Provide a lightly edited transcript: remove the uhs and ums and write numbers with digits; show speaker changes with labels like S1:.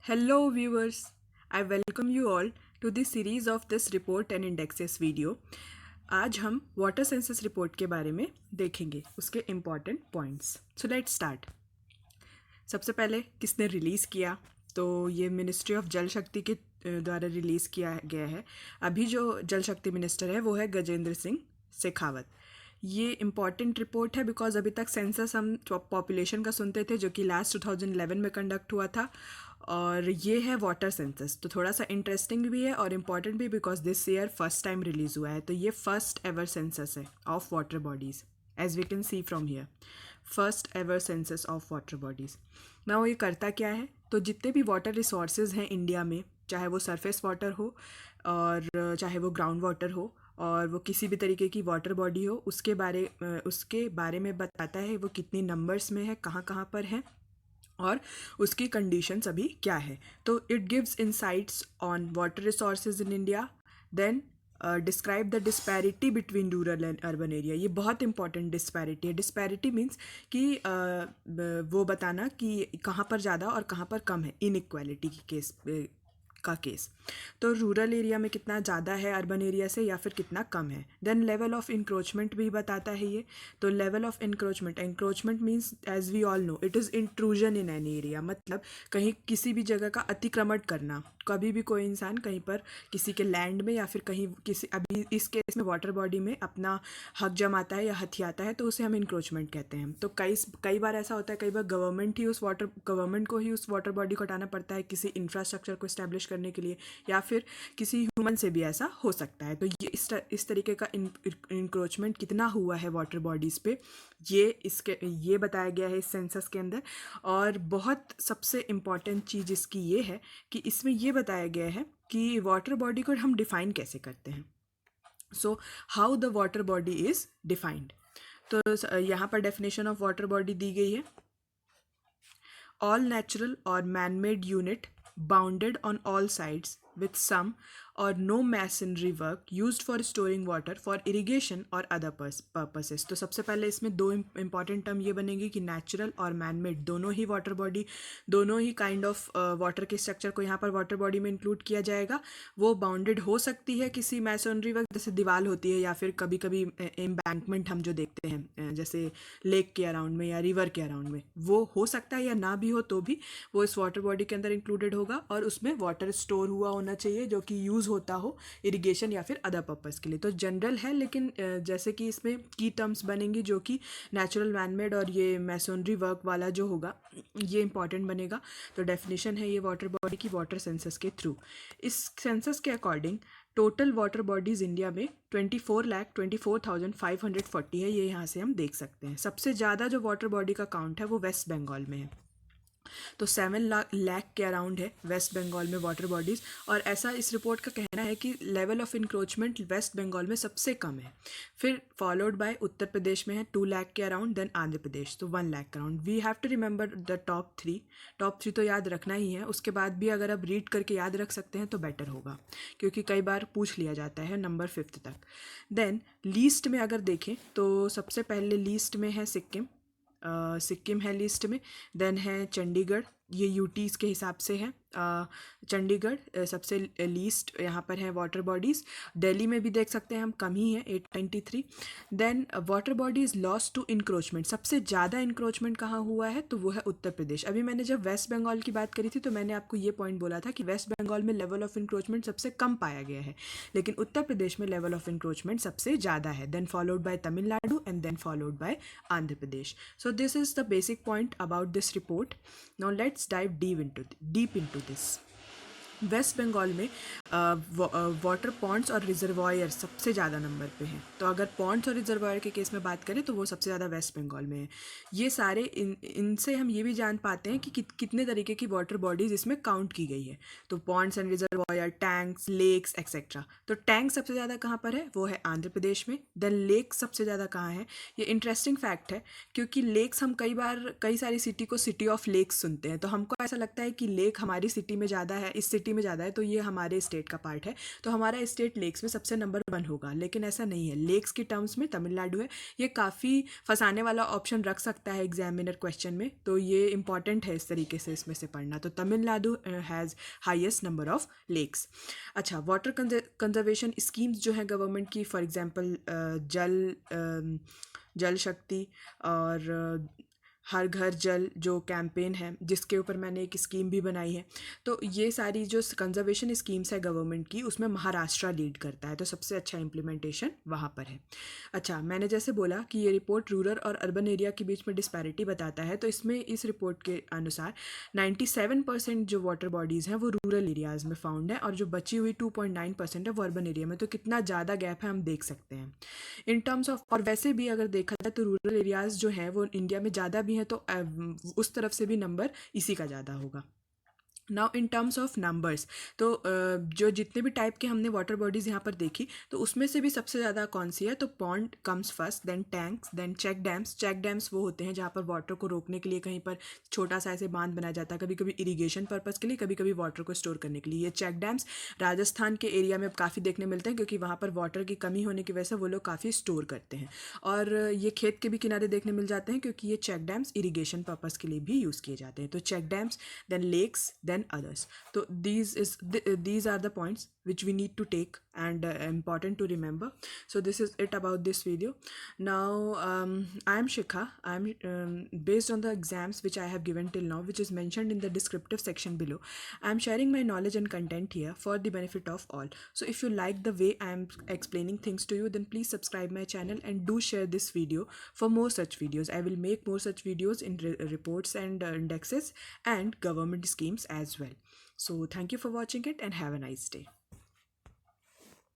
S1: Hello viewers, I welcome you all to the series of this report and indexes video. आज हम water census report के बारे में देखेंगे उसके important points. So let's start. सबसे पहले किसने रिलीज़ किया? तो ये मिनिस्ट्री ऑफ जल शक्ति के द्वारा रिलीज़ किया गया है. अभी जो जल शक्ति मिनिस्टर है वो है गजेंद्र सिंह शेखावत. ये इम्पॉर्टेंट रिपोर्ट है बिकॉज अभी तक सेंसस हम पॉपुलेशन का सुनते थे जो कि लास्ट 2011 में कंडक्ट हुआ था, और ये है वाटर सेंसस. तो थोड़ा सा इंटरेस्टिंग भी है और इम्पॉर्टेंट भी because this year first time release हुआ है. तो ये फर्स्ट एवर सेंसस है of water bodies, as we can see from here. First ever census of water bodies. ना वो ये करता क्या है, तो जितने भी वाटर रिसोर्सेज हैं इंडिया में, चाहे वो सरफेस वाटर हो और चाहे वो ग्राउंड वाटर हो और वो किसी भी तरीके की वाटर बॉडी हो, उसके बारे में बताता है वो कितनी नंबर्स में है, कहाँ कहाँ पर है और उसकी कंडीशंस अभी क्या है. तो it gives insights on water resources in India. Then describe the disparity between rural and urban area. ये बहुत इंपॉर्टेंट डिस्पैरिटी है. डिस्पैरिटी मीन्स कि वो बताना कि कहाँ पर ज़्यादा और कहाँ पर कम है, इनइक्वालिटी की केस. तो रूरल एरिया में कितना ज़्यादा है अर्बन एरिया से या फिर कितना कम है. देन लेवल ऑफ इंक्रोचमेंट भी बताता है ये. तो level of encroachment means as we all know it is intrusion in an area. मतलब कहीं किसी भी जगह का अतिक्रमण करना. कभी भी कोई इंसान कहीं पर किसी के लैंड में या फिर कहीं किसी, अभी इस केस में वाटर बॉडी में अपना हक जमाता है या हथियाता है, तो उसे हम इंक्रोचमेंट कहते हैं. तो कई बार ऐसा होता है, कई बार गवर्नमेंट को ही उस वाटर बॉडी को हटाना पड़ता है किसी इंफ्रास्ट्रक्चर को इस्टेब्लिश करने के लिए, या फिर किसी ह्यूमन से भी ऐसा हो सकता है. तो ये इस तरीके का इंक्रोचमेंट कितना हुआ है वाटर बॉडीज़ पे, ये बताया गया है इस सेंसस के अंदर. और बहुत सबसे इम्पॉर्टेंट चीज़ इसकी ये है कि इसमें ये बताया गया है कि वाटर बॉडी को हम डिफ़ाइन कैसे करते हैं. So how the water body is defined. तो यहाँ पर डेफिनेशन ऑफ वाटर बॉडी दी गई है. ऑल नेचुरल और man made unit bounded on all sides with some or no masonry work used for storing water for irrigation or other purposes. तो सबसे पहले इसमें दो इंपॉर्टेंट टर्म ये बनेंगी कि नेचुरल और मैन मेड. दोनों ही वाटर बॉडी, दोनों ही काइंड ऑफ वाटर के स्ट्रक्चर को यहाँ पर वाटर बॉडी में इंक्लूड किया जाएगा. वो बाउंडेड हो सकती है किसी मैसनरी वर्क, जैसे दीवार होती है या फिर कभी कभी एम्बैंकमेंट हम जो देखते हैं जैसे लेक के अराउंड में या रिवर के अराउंड में, वो हो सकता है या ना भी हो तो भी वो इस वाटर बॉडी के अंदर इंक्लूडेड होगा. और उसमें वाटर स्टोर हुआ होना चाहिए जो कि यूज़ होता हो इरिगेशन या फिर अदर पर्पज़ के लिए. तो जनरल है, लेकिन जैसे कि इसमें की टर्म्स बनेंगी जो कि नेचुरल मैनमेड और ये मैसोनरी वर्क वाला जो होगा ये इंपॉर्टेंट बनेगा. तो डेफिनेशन है ये वाटर बॉडी की वाटर सेंसस के थ्रू. इस सेंसस के according total water bodies India में 24,24,540 है. ये यहाँ से हम देख सकते हैं. सबसे ज़्यादा जो वाटर बॉडी का काउंट है वो वेस्ट बंगाल में है. तो 7 लाख के अराउंड है वेस्ट बंगाल में वाटर बॉडीज़. और ऐसा इस रिपोर्ट का कहना है कि level of encroachment West Bengal में सबसे कम है. फिर फॉलोड बाय उत्तर प्रदेश में है 2 लाख के अराउंड. देन आंध्र प्रदेश तो 1 लाख के around. We have to remember the top three तो याद रखना ही है. उसके बाद भी अगर आप रीड करके याद रख सकते हैं तो बेटर होगा, क्योंकि कई बार पूछ लिया जाता है नंबर 5 तक. देन लीस्ट में अगर देखें तो सबसे पहले लीस्ट में है सिक्किम. सिक्किम है लिस्ट में. देन है चंडीगढ़, ये यूटीज़ के हिसाब से है. चंडीगढ़ सबसे लीस्ट यहाँ पर है वाटर बॉडीज़. दिल्ली में भी देख सकते हैं हम, कम ही है 893. Then water bodies lost to encroachment. सबसे ज़्यादा इंक्रोचमेंट कहाँ हुआ है तो वो है उत्तर प्रदेश. अभी मैंने जब वेस्ट बंगाल की बात करी थी तो मैंने आपको ये पॉइंट बोला था कि वेस्ट बंगाल में लेवल ऑफ इंक्रोचमेंट सबसे कम पाया गया है, लेकिन उत्तर प्रदेश में लेवल ऑफ इंक्रोचमेंट सबसे ज़्यादा है. Then followed by Tamil Nadu and then followed by Andhra Pradesh. So this is the basic point about this report. Now let's dive deep into this. West Bengal में वाटर पॉन्ड्स और रिजर्वायर सबसे ज़्यादा नंबर पे हैं. तो अगर पॉन्ड्स और रिजर्वायर के केस में बात करें तो वो सबसे ज़्यादा वेस्ट बंगाल में है. ये सारे इनसे हम ये भी जान पाते हैं कि कितने तरीके की वाटर बॉडीज़ इसमें काउंट की गई है. तो ponds and reservoir, tanks, lakes etcetera. तो टैंक सबसे ज़्यादा कहाँ पर है, वो है आंध्र प्रदेश में. देन लेक सबसे ज़्यादा कहाँ है, ये इंटरेस्टिंग फैक्ट है क्योंकि लेक्स हम कई सारी सिटी को सिटी ऑफ लेक्स सुनते हैं. तो हमको ऐसा लगता है कि लेक हमारी सिटी में ज़्यादा है, इस सिटी सिटी में ज़्यादा है तो ये हमारे स्टेट का पार्ट है, तो हमारा स्टेट लेक्स में सबसे नंबर 1 होगा, लेकिन ऐसा नहीं है। लेक्स की टर्म्स में तमिलनाडु है। ये काफ़ी फंसाने वाला ऑप्शन रख सकता है एग्जामिनर क्वेश्चन में, तो ये इंपॉर्टेंट है इस तरीके से इसमें से पढ़ना। तो Tamil Nadu has highest number of lakes. अच्छा, वाटर कंजर्वेशन स्कीम्स जो है गवर्नमेंट की, फॉर एग्जांपल जल शक्ति और हर घर जल जो कैंपेन है, जिसके ऊपर मैंने एक स्कीम भी बनाई है। तो ये सारी जो कंजर्वेशन स्कीम्स है गवर्नमेंट की, उसमें महाराष्ट्र लीड करता है, तो सबसे अच्छा इम्प्लीमेंटेशन वहाँ पर है। अच्छा, मैंने जैसे बोला कि ये रिपोर्ट रूरल और अर्बन एरिया के बीच में डिस्पैरिटी बताता है, तो इसमें इस रिपोर्ट के अनुसार 97% जो वाटर बॉडीज़ हैं वो रूरल एरियाज़ में फाउंड है, और जो बची हुई 2.9% है वो अर्बन एरिया में। तो कितना ज़्यादा गैप है हम देख सकते हैं इन टर्म्स ऑफ। और वैसे भी अगर देखा जाए तो रूरल एरियाज़ जो हैं वो इंडिया में ज़्यादा भी हैं, तो उस तरफ से भी नंबर इसी का ज़्यादा होगा। Now in terms of numbers, तो जो जितने भी टाइप के हमने वाटर बॉडीज़ यहाँ पर देखी, तो उसमें से भी सबसे ज़्यादा कौन सी है, तो pond comes first, then tanks, then check dams. Check dams वो होते हैं जहाँ पर वाटर को रोकने के लिए कहीं पर छोटा सा ऐसे बांध बनाया जाता है, कभी कभी इरीगेशन पर्पज़ के लिए, कभी कभी वाटर को स्टोर करने के लिए। ये चेक डैम्स राजस्थान के एरिया में काफ़ी देखने मिलते हैं, क्योंकि वहाँ पर वाटर की कमी होने की वजह से वो लोग काफ़ी स्टोर करते हैं। और ये खेत के भी किनारे देखने मिल जाते हैं, क्योंकि ये चेक डैम्स इरीगेशन पर्पज़ के लिए भी यूज़ किए जाते हैं। तो check dams, then lakes, then others. So these are the points which we need to take and important to remember. So this is it about this video. Now I am Shikha. I am based on the exams which I have given till now, which is mentioned in the descriptive section below. I am sharing my knowledge and content here for the benefit of all. So if you like the way I am explaining things to you, then please subscribe my channel and do share this video for more such videos. I will make more such videos in reports and indexes and government schemes as well. So thank you for watching it and have a nice day.